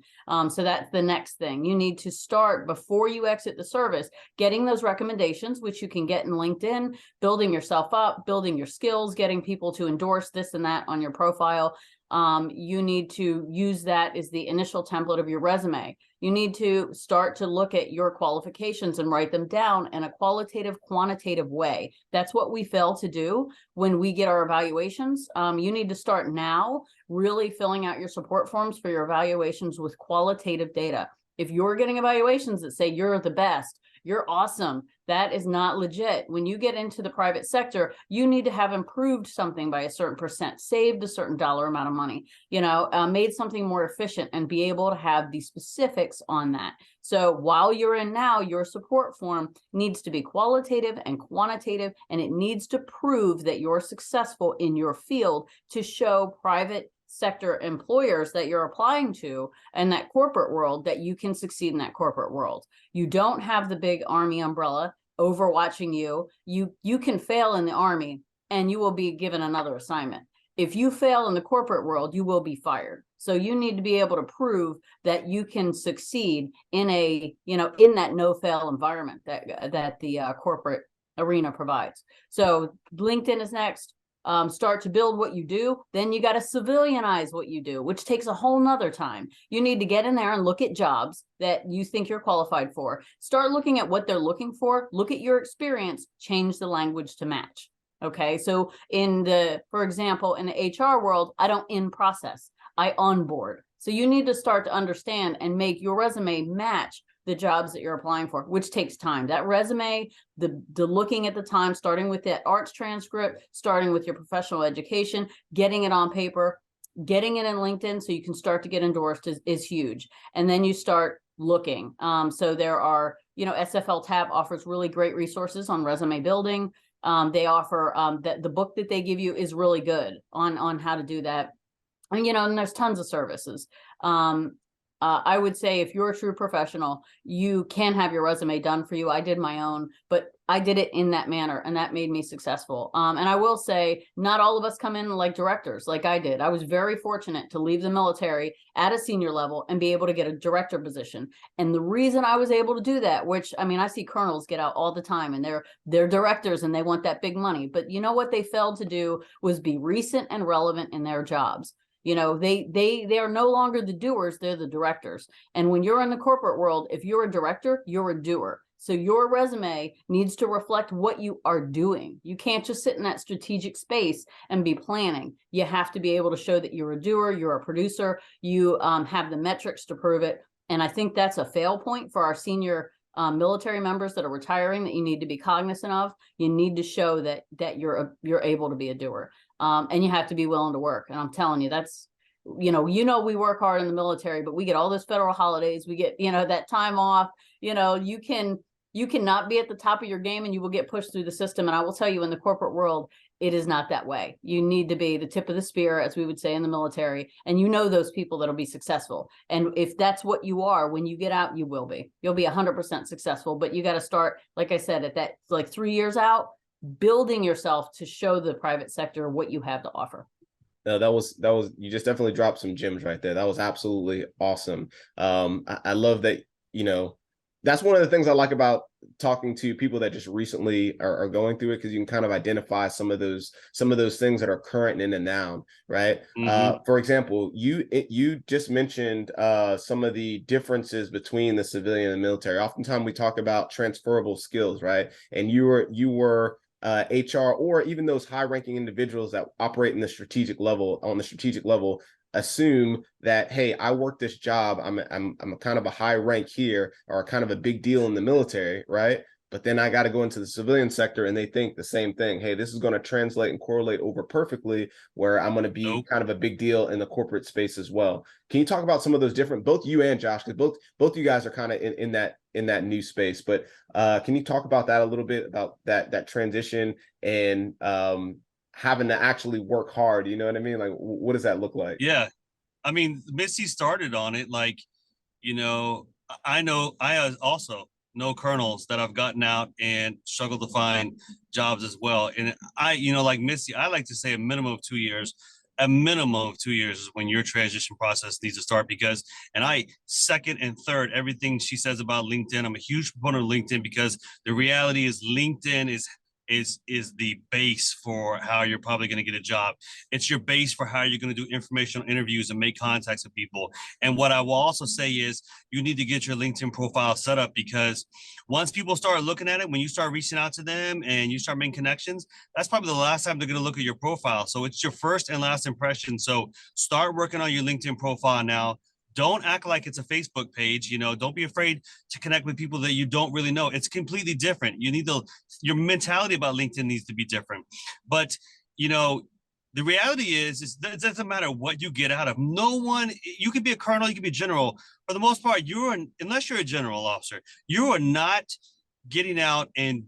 So that's the next thing. You need to start before you exit the service, getting those recommendations, which you can get in LinkedIn, building yourself up, building your skills, getting people to endorse this and that on your profile. You need to use that as the initial template of your resume. You need to start to look at your qualifications and write them down in a qualitative, quantitative way. That's what we fail to do when we get our evaluations. You need to start now really filling out your support forms for your evaluations with qualitative data. If you're getting evaluations that say you're the best, you're awesome, That is not legit. When you get into the private sector, you need to have improved something by a certain percent, saved a certain dollar amount of money, made something more efficient, and be able to have the specifics on that. So while you're in now, your support form needs to be qualitative and quantitative, and it needs to prove that you're successful in your field to show private sector employers that you're applying to and that corporate world that you can succeed in that corporate world. You don't have the big army umbrella overwatching you. You can fail in the army and you will be given another assignment. If you fail in the corporate world, you will be fired. So you need to be able to prove that you can succeed in in that no-fail environment that the corporate arena provides. So LinkedIn is next. Start to build what you do. Then you got to civilianize what you do, which takes a whole nother time. You need to get in there and look at jobs that you think you're qualified for. Start looking at what they're looking for. Look at your experience. Change the language to match. Okay. So for example, in the HR world, I don't in-process, I onboard. So you need to start to understand and make your resume match the jobs that you're applying for, which takes time. That resume, the looking at the time, starting with that arts transcript, starting with your professional education, getting it on paper, getting it in LinkedIn so you can start to get endorsed is huge. And then you start looking. So there are, SFL Tab offers really great resources on resume building. They offer the book that they give you is really good on how to do that. And, and there's tons of services. I would say if you're a true professional, you can have your resume done for you. I did my own, but I did it in that manner, and that made me successful. And I will say, not all of us come in like directors like I did. I was very fortunate to leave the military at a senior level and be able to get a director position. And the reason I was able to do that, which, I see colonels get out all the time and they're directors and they want that big money. But you know what they failed to do was be recent and relevant in their jobs. They are no longer the doers, they're the directors. And when you're in the corporate world, if you're a director, you're a doer. So your resume needs to reflect what you are doing. You can't just sit in that strategic space and be planning. You have to be able to show that you're a doer, you're a producer, you have the metrics to prove it. And I think that's a fail point for our senior military members that are retiring that you need to be cognizant of. You need to show that you're able to be a doer. And you have to be willing to work. And I'm telling you, that's, we work hard in the military, but we get all those federal holidays. We get, that time off. You cannot be at the top of your game and you will get pushed through the system. And I will tell you, in the corporate world, it is not that way. You need to be the tip of the spear, as we would say in the military. And those people that'll be successful. And if that's what you are, when you get out, you will be. You'll be 100% successful. But you got to start, like I said, at that, like 3 years out, building yourself to show the private sector what you have to offer. No, that was you just definitely dropped some gems right there. That was absolutely awesome. I love that, that's one of the things I like about talking to people that just recently are going through it, because you can kind of identify some of those things that are current in the noun, right? Mm-hmm. For example, you just mentioned some of the differences between the civilian and the military. Oftentimes we talk about transferable skills, right? And you were HR, or even those high-ranking individuals that operate on the strategic level, assume that, hey, I work this job, I'm a kind of a high rank here, or kind of a big deal in the military, right? But then I got to go into the civilian sector and they think the same thing. Hey, this is going to translate and correlate over perfectly, where I'm going to be kind of a big deal in the corporate space as well. Can you talk about some of those different, both you and Josh, because both you guys are kind of in that new space, but can you talk about that a little bit, about that transition and having to actually work hard? You know what I mean? Like, what does that look like? Yeah. Misty started on it. Like, I also know colonels that have gotten out and struggled to find jobs as well. And I, like Misty, I like to say a minimum of 2 years. A minimum of 2 years is when your transition process needs to start, because, and I second and third everything she says about LinkedIn. I'm a huge proponent of LinkedIn, because the reality is LinkedIn is the base for how you're probably going to get a job. It's your base for how you're going to do informational interviews and make contacts with people. And what I will also say is, you need to get your LinkedIn profile set up, because once people start looking at it, when you start reaching out to them and you start making connections, that's probably the last time they're going to look at your profile. So it's your first and last impression. So start working on your LinkedIn profile now. Don't act like it's a Facebook page. Don't be afraid to connect with people that you don't really know. It's completely different. Your mentality about LinkedIn needs to be different. But, the reality is that it doesn't matter what you get out of. No one, you could be a colonel, you could be a general. For the most part, unless you're a general officer, you are not getting out and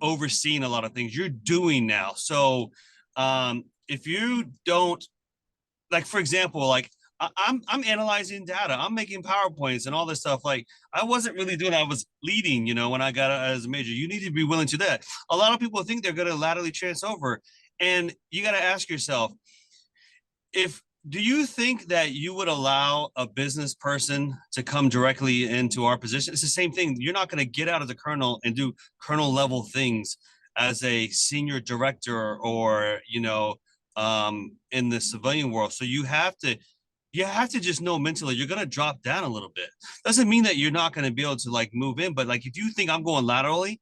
overseeing a lot of things. You're doing now. So if you don't, like, for example, like I'm analyzing data, I'm making PowerPoints and all this stuff. Like, I wasn't really doing, I was leading, when I got as a major. You need to be willing to do that. A lot of people think they're going to laterally transfer over. And you got to ask yourself, do you think that you would allow a business person to come directly into our position? It's the same thing. You're not going to get out as a colonel and do colonel level things as a senior director or, in the civilian world. So you have to just know mentally you're going to drop down a little bit. Doesn't mean that you're not going to be able to like move in, but like if you think I'm going laterally,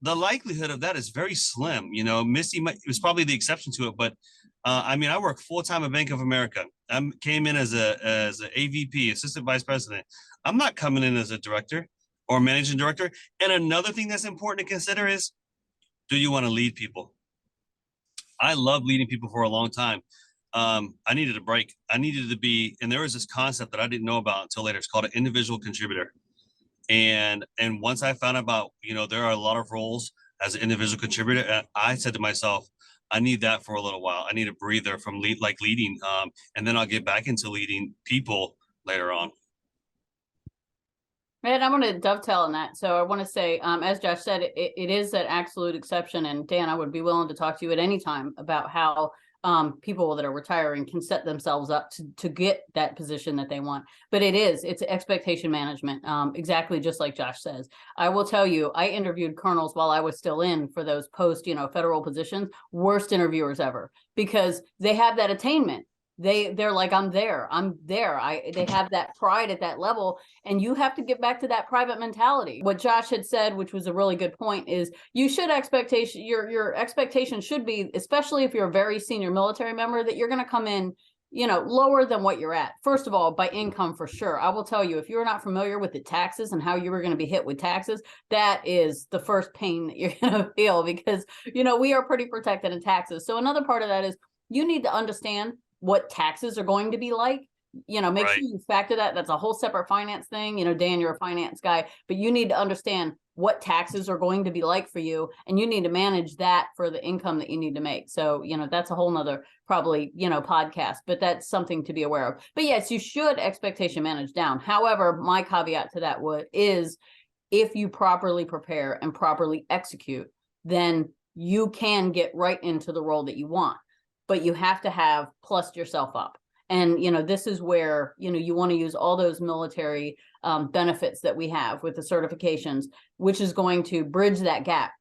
the likelihood of that is very slim. Misty was probably the exception to it, but I work full-time at Bank of America. I came in as a AVP, assistant vice president. I'm not coming in as a director or managing director. And another thing that's important to consider is, do you want to lead people? I love leading people for a long time. I needed a break. I needed to be, and there was this concept that I didn't know about until later. It's called an individual contributor. And once I found out about, there are a lot of roles as an individual contributor, I said to myself, I need that for a little while. I need a breather from leading. And then I'll get back into leading people later on. And I want to dovetail on that. So I want to say, as Josh said, it is an absolute exception. And Dan, I would be willing to talk to you at any time about how people that are retiring can set themselves up to get that position that they want. But it's expectation management, exactly just like Josh says. I will tell you, I interviewed colonels while I was still in for those post, federal positions, worst interviewers ever, because they have that attainment. They're like, I'm there. They have that pride at that level, and you have to get back to that private mentality. What Josh had said, which was a really good point, is your expectation should be, especially if you're a very senior military member, that you're going to come in, lower than what you're at. First of all, by income, for sure. I will tell you, if you're not familiar with the taxes and how you were going to be hit with taxes, that is the first pain that you're going to feel, because, we are pretty protected in taxes. So another part of that is you need to understand what taxes are going to be like. Make sure you factor that. That's a whole separate finance thing. Dan, you're a finance guy, but you need to understand what taxes are going to be like for you, and you need to manage that for the income that you need to make. So, that's a whole nother probably, podcast, but that's something to be aware of. But yes, you should expectation manage down. However, my caveat to that is if you properly prepare and properly execute, then you can get right into the role that you want. But you have to have plussed yourself up. And, this is where, you want to use all those military benefits that we have with the certifications, which is going to bridge that gap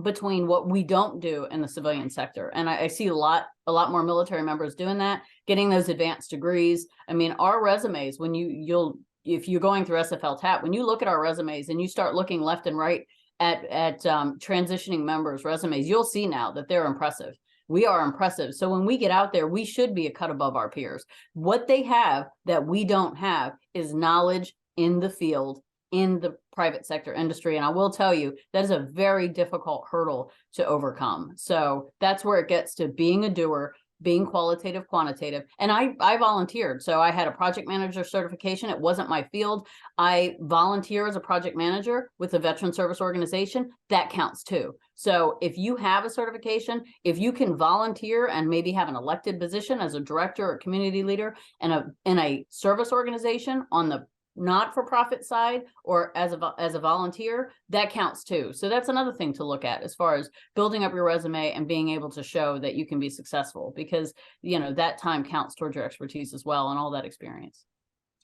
between what we don't do in the civilian sector. And I see a lot more military members doing that, getting those advanced degrees. Our resumes, if you're going through SFL TAP, when you look at our resumes and you start looking left and right at transitioning members' resumes, you'll see now that they're impressive. We are impressive. So when we get out there, we should be a cut above our peers. What they have that we don't have is knowledge in the field, in the private sector industry. And I will tell you, that is a very difficult hurdle to overcome. So that's where it gets to being a doer, being qualitative, quantitative. And I volunteered. So I had a project manager certification. It wasn't my field. I volunteer as a project manager with a veteran service organization. That counts too. So if you have a certification, if you can volunteer and maybe have an elected position as a director or community leader in a service organization on the not-for-profit side or as a volunteer, that counts too. So that's another thing to look at as far as building up your resume and being able to show that you can be successful, because that time counts towards your expertise as well and all that experience.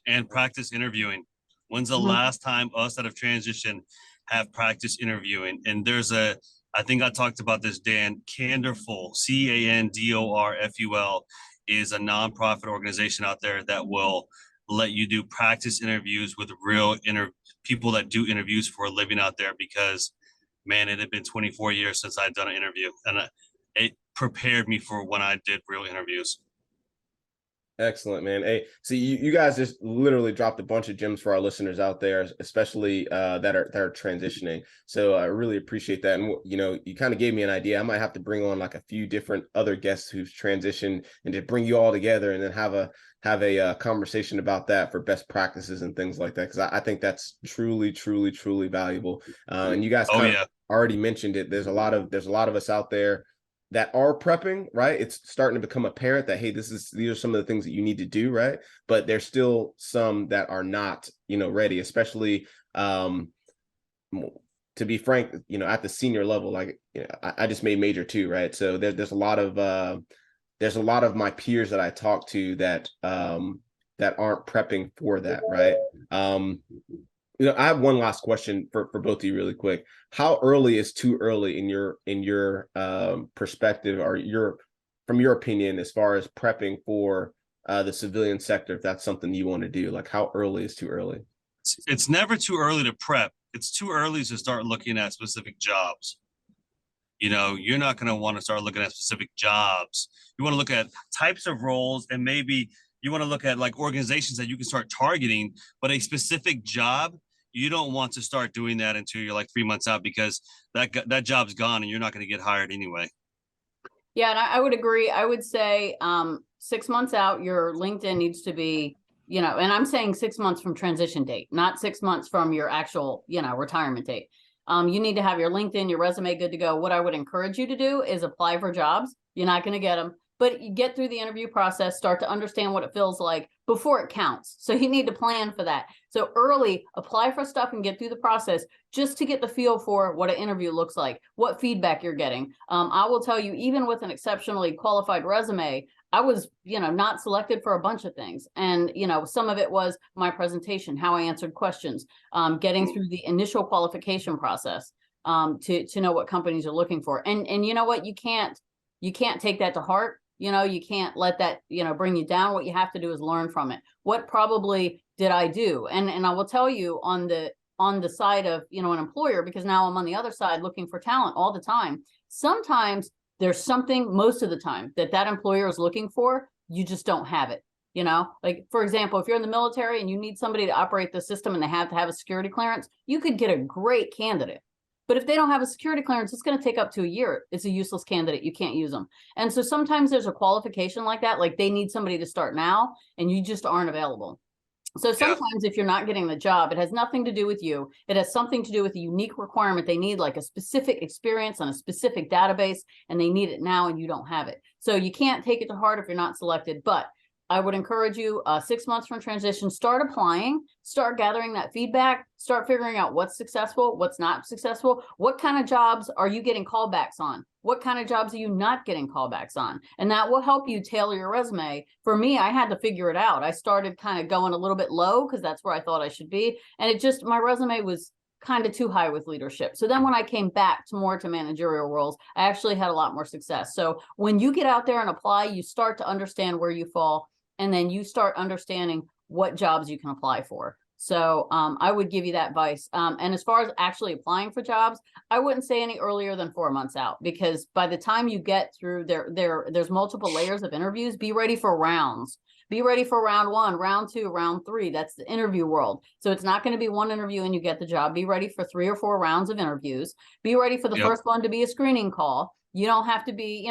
And practice interviewing. When's the last time us that have transitioned have practiced interviewing? And I think I talked about this, Dan. Candorful, Candorful, is a nonprofit organization out there that will let you do practice interviews with real people that do interviews for a living out there, because, man, it had been 24 years since I'd done an interview, and it prepared me for when I did real interviews. Excellent, man. Hey, see, you guys just literally dropped a bunch of gems for our listeners out there, especially that are transitioning. So I really appreciate that. And you kind of gave me an idea. I might have to bring on like a few different other guests who've transitioned and to bring you all together and then have a conversation about that for best practices and things like that. Because I think that's truly, truly, truly valuable. And you guys kind of already mentioned it. There's a lot of us out there that are prepping, right? It's starting to become apparent that, hey, these are some of the things that you need to do, right? But there's still some that are not, ready, especially to be frank, at the senior level. Like, I just made major 2, right? So there's a lot of my peers that I talk to that that aren't prepping for that, right? I have one last question for both of you really quick. How early is too early in your perspective, or from your opinion, as far as prepping for the civilian sector, if that's something you want to do? Like, how early is too early? It's never too early to prep. It's too early to start looking at specific jobs. You're not going to want to start looking at specific jobs. You want to look at types of roles, and maybe you want to look at like organizations that you can start targeting, but a specific job, you don't want to start doing that until you're like 3 months out, because that job's gone and you're not going to get hired anyway. Yeah, and I would agree. I would say 6 months out, your LinkedIn needs to be, and I'm saying 6 months from transition date, not 6 months from your actual, retirement date. You need to have your LinkedIn, your resume good to go. What I would encourage you to do is apply for jobs. You're not going to get them, but you get through the interview process, start to understand what it feels like before it counts. So you need to plan for that. So early, apply for stuff and get through the process just to get the feel for what an interview looks like, what feedback you're getting. I will tell you, even with an exceptionally qualified resume, I was, not selected for a bunch of things. And, some of it was my presentation, how I answered questions, getting through the initial qualification process to know what companies are looking for. And you know what, you can't take that to heart. You can't let that, bring you down. What you have to do is learn from it. What probably did I do? And I will tell you on the side of, an employer, because now I'm on the other side looking for talent all the time. Sometimes there's something, most of the time, that employer is looking for, you just don't have it. Like, for example, if you're in the military and you need somebody to operate the system and they have to have a security clearance, you could get a great candidate. But if they don't have a security clearance, it's going to take up to a year. It's a useless candidate. You can't use them. And so sometimes there's a qualification like that, like they need somebody to start now and you just aren't available. So sometimes if you're not getting the job, it has nothing to do with you. It has something to do with a unique requirement. They need like a specific experience on a specific database, and they need it now and you don't have it. So you can't take it to heart if you're not selected. But I would encourage you 6 months from transition, start applying, start gathering that feedback, start figuring out what's successful, what's not successful, what kind of jobs are you getting callbacks on? What kind of jobs are you not getting callbacks on? And that will help you tailor your resume. For me, I had to figure it out. I started kind of going a little bit low because that's where I thought I should be. And my resume was kind of too high with leadership. So then when I came back to managerial roles, I actually had a lot more success. So when you get out there and apply, you start to understand where you fall, and then you start understanding what jobs you can apply for. So I would give you that advice. And as far as actually applying for jobs, I wouldn't say any earlier than 4 months out, because by the time you get through there's multiple layers of interviews. Be ready for rounds. Be ready for round 1, round 2, round 3. That's the interview world. So it's not going to be one interview and you get the job. Be ready for 3 or 4 rounds of interviews. Be ready for the first one to be a screening call. You don't have to be,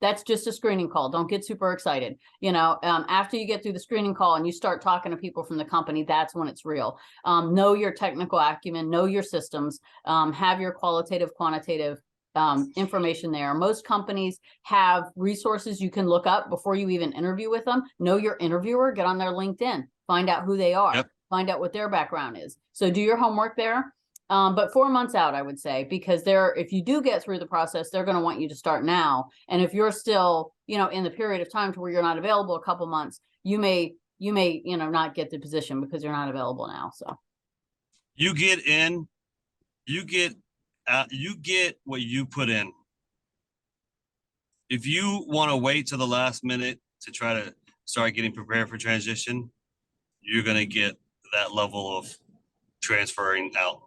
that's just a screening call. Don't get super excited. After you get through the screening call and you start talking to people from the company, that's when it's real. Know your technical acumen, know your systems, have your qualitative, quantitative information there. Most companies have resources you can look up before you even interview with them. Know your interviewer, get on their LinkedIn, find out who they are, find out what their background is. So do your homework there. But 4 months out, I would say, because if you do get through the process, they're going to want you to start now. And if you're still, in the period of time to where you're not available a couple months, you may, not get the position because you're not available now. So you get in, you get what you put in. If you want to wait till the last minute to try to start getting prepared for transition, you're going to get that level of transferring out.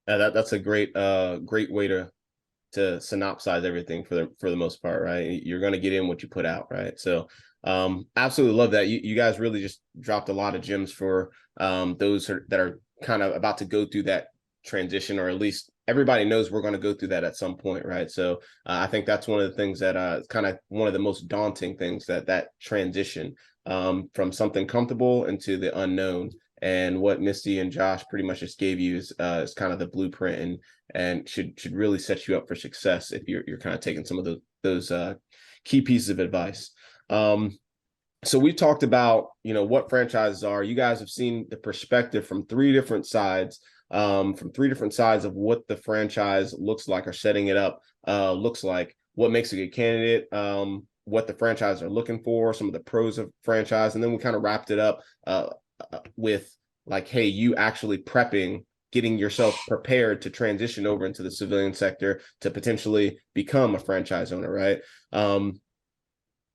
That's a great way to synopsize everything for the most part, right? You're going to get in what you put out, right? So Absolutely love that. You guys really just dropped a lot of gems for those that are kind of about to go through that transition, or at least everybody knows we're going to go through that at some point, right? So I think that's one of the things that is kind of one of the most daunting things, that transition from something comfortable into the unknown. And what Misty and Josh pretty much just gave you is kind of the blueprint, and should really set you up for success if you're kind of taking some of those key pieces of advice. So we talked about, what franchises are. You guys have seen the perspective from three different sides of what the franchise looks like, or setting it up looks like, what makes a good candidate, what the franchise are looking for, some of the pros of franchise. And then we kind of wrapped it up with like, hey, you actually prepping, getting yourself prepared to transition over into the civilian sector to potentially become a franchise owner, right?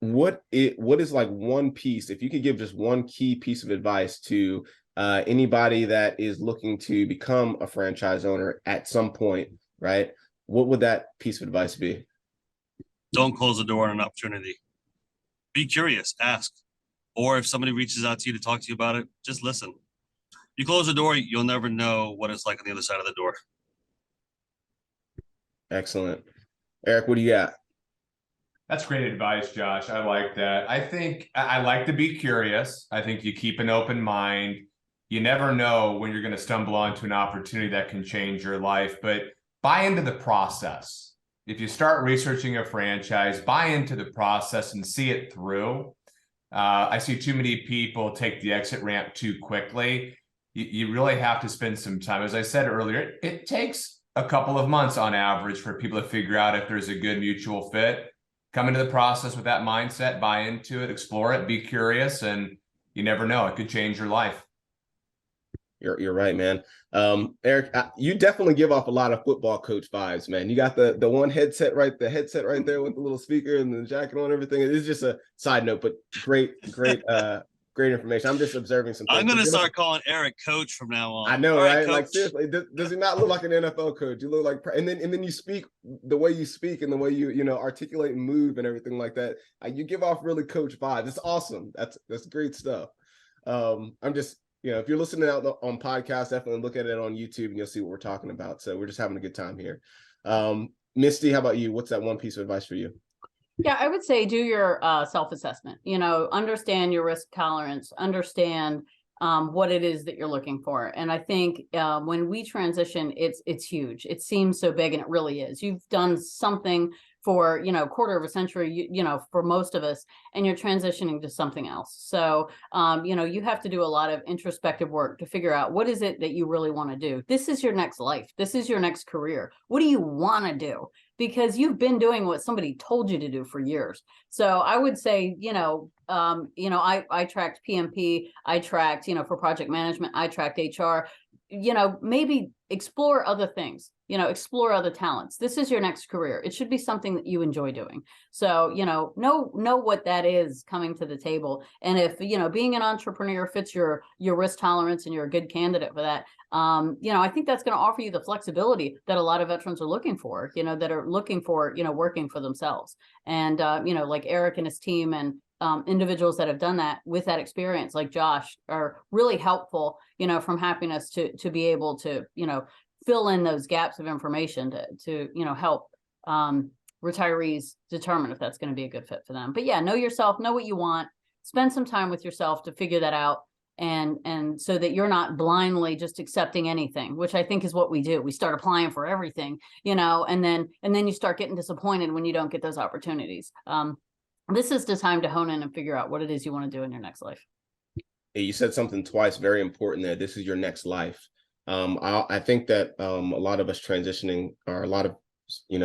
What is like one piece, if you could give just one key piece of advice to anybody that is looking to become a franchise owner at some point, right? What would that piece of advice be? Don't close the door on an opportunity. Be curious, ask. Or if somebody reaches out to you to talk to you about it, just listen. You close the door, you'll never know what it's like on the other side of the door. Excellent. Eric, what do you got? That's great advice, Josh. I like that. I think I like to be curious. I think you keep an open mind. You never know when you're going to stumble onto an opportunity that can change your life, but buy into the process. If you start researching a franchise, buy into the process and see it through. I see too many people take the exit ramp too quickly. You really have to spend some time. As I said earlier, it takes a couple of months on average for people to figure out if there's a good mutual fit. Come into the process with that mindset, buy into it, explore it, be curious, and you never know. It could change your life. You're right, man. Eric, you definitely give off a lot of football coach vibes, man. You got the one headset right there with the little speaker and the jacket on and everything. It's just a side note, but great information. I'm just observing some things. I'm going to start calling Eric coach from now on. I know, all right? Coach. Like seriously, does he not look like an NFL coach? You look like, and then you speak the way you speak and the way you articulate and move and everything like that. You give off really coach vibes. It's awesome. That's great stuff. I'm just, if you're listening out on podcast, definitely look at it on YouTube and you'll see what we're talking about. So we're just having a good time here. Misty, how about you? What's that one piece of advice for you? Yeah, I would say do your self-assessment, understand your risk tolerance, understand what it is that you're looking for. And I think when we transition, it's huge. It seems so big, and it really is. You've done something for, quarter of a century, for most of us, and you're transitioning to something else. So, you have to do a lot of introspective work to figure out what is it that you really want to do. This is your next life. This is your next career. What do you want to do? Because you've been doing what somebody told you to do for years. So I would say, I tracked PMP, I tracked, for project management, I tracked HR, maybe explore other things, explore other talents. This is your next career. It should be something that you enjoy doing. So, know what that is coming to the table. And if, being an entrepreneur fits your risk tolerance and you're a good candidate for that, I think that's going to offer you the flexibility that a lot of veterans are looking for, that are looking for, working for themselves. And, like Eric and his team and individuals that have done that with that experience, like Josh, are really helpful, from Happiness to be able to, fill in those gaps of information to help retirees determine if that's going to be a good fit for them. But yeah, know yourself, know what you want, spend some time with yourself to figure that out. And so that you're not blindly just accepting anything, which I think is what we do. We start applying for everything, and then you start getting disappointed when you don't get those opportunities. This is the time to hone in and figure out what it is you want to do in your next life. Hey, you said something twice, very important there. This is your next life. I think that a lot of us transitioning, or a lot of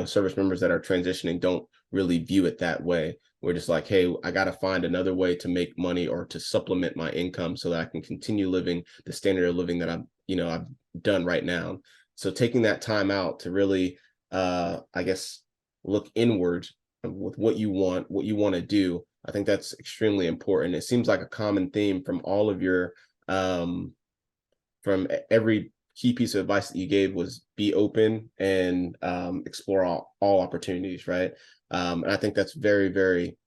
service members that are transitioning, don't really view it that way. We're just like, hey, I got to find another way to make money or to supplement my income so that I can continue living the standard of living that I've done right now. So taking that time out to really, look inward with what you want to do, I think that's extremely important. It seems like a common theme from all of your, from every key piece of advice that you gave was be open and explore all opportunities, right? And I think that's very, very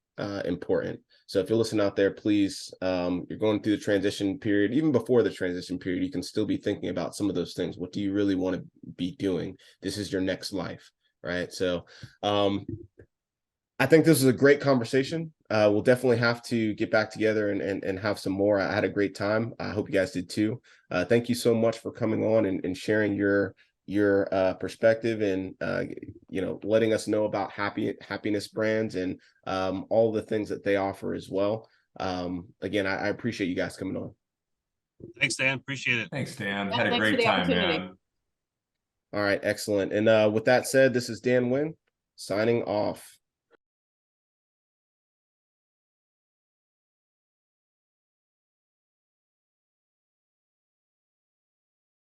important. So if you're listening out there, please, you're going through the transition period, even before the transition period, you can still be thinking about some of those things. What do you really want to be doing? This is your next life, right? So I think this is a great conversation. We'll definitely have to get back together and have some more. I had a great time. I hope you guys did too. Thank you so much for coming on and sharing your perspective and letting us know about happiness brands and all the things that they offer as well. Again, I appreciate you guys coming on. Thanks, Dan. Appreciate it. Thanks, Dan. Yeah, Had a thanks for great the time, opportunity. man. All right, excellent. And with that said, this is Dan Wynn signing off.